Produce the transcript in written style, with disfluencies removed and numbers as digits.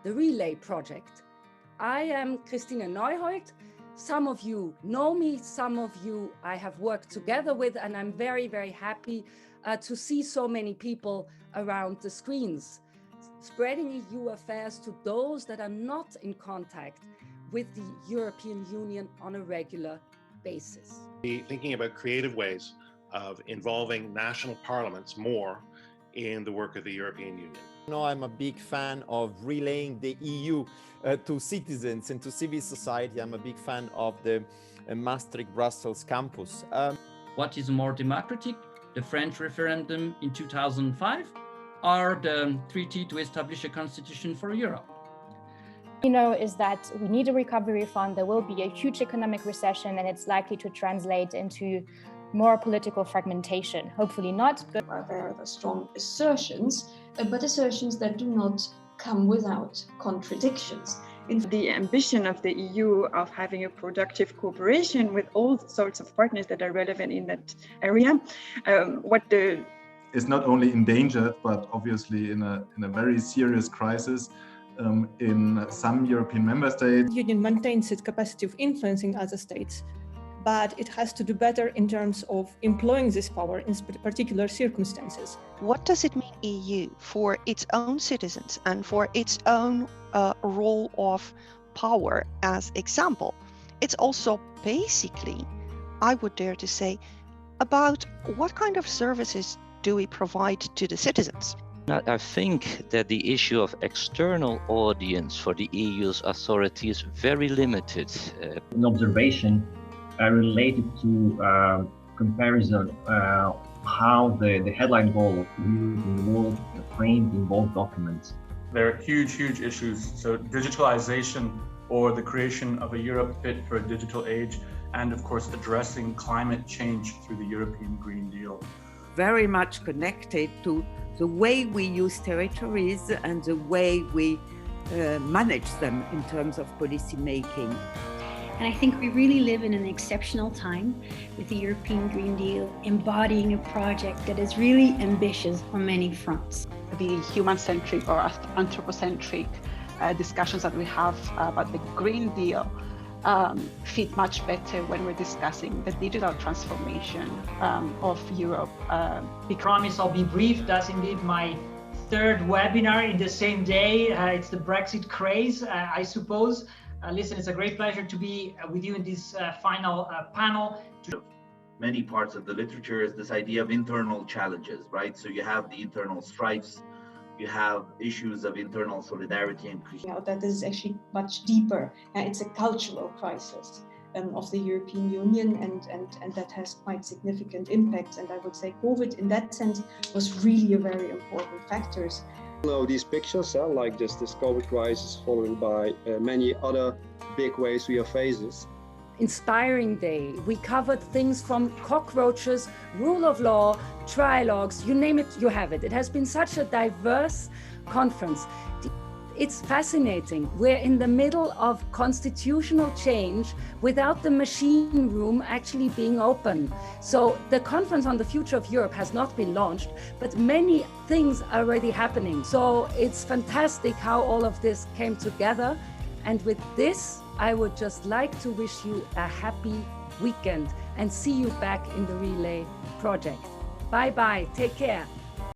the Relay project. I am Christine Neuhold. Some of you know me, some of you I have worked together with, and I'm very, very happy to see so many people around the screens, spreading EU affairs to those that are not in contact with the European Union on a regular basis. Thinking about creative ways of involving national parliaments more in the work of the European Union. I'm a big fan of relaying the EU to citizens and to civil society. I'm a big fan of the Maastricht Brussels campus. What is more democratic, the French referendum in 2005 or the treaty to establish a constitution for Europe? We know is that we need a recovery fund. There will be a huge economic recession and it's likely to translate into more political fragmentation. Hopefully not. But there are strong assertions, but assertions that do not come without contradictions. The ambition of the EU of having a productive cooperation with all sorts of partners that are relevant in that area. Is not only endangered, but obviously in a very serious crisis in some European member states. The Union maintains its capacity of influencing other states, but it has to do better in terms of employing this power in particular circumstances. What does it mean EU for its own citizens and for its own role of power as example? It's also basically, I would dare to say, about what kind of services do we provide to the citizens? I think that the issue of external audience for the EU's authority is very limited. An observation related to comparison how the headline goal of the world framed in both documents. There are huge issues. So digitalization, or the creation of a Europe fit for a digital age, and of course addressing climate change through the European Green Deal. Very much connected to the way we use territories and the way we manage them in terms of policy making. And I think we really live in an exceptional time with the European Green Deal embodying a project that is really ambitious on many fronts. The human-centric or anthropocentric discussions that we have about the Green Deal fit much better when we're discussing the digital transformation of Europe. I promise I'll be brief. That's indeed my third webinar in the same day. It's the Brexit craze, I suppose. Listen, it's a great pleasure to be with you in this final panel. Many parts of the literature is this idea of internal challenges, right? So you have the internal strifes, you have issues of internal solidarity and that is actually much deeper. It's a cultural crisis of the European Union, and that has quite significant impacts. And I would say COVID, in that sense, was really a very important factor. These pictures, like this COVID crisis, followed by many other big waves we are facing. Inspiring day. We covered things from cockroaches, rule of law, trilogues, you name it, you have it. It has been such a diverse conference. It's fascinating. We're in the middle of constitutional change without the machine room actually being open. So the conference on the future of Europe has not been launched, but many things are already happening. So it's fantastic how all of this came together. And with this, I would just like to wish you a happy weekend and see you back in the Relay project. Bye-bye, take care.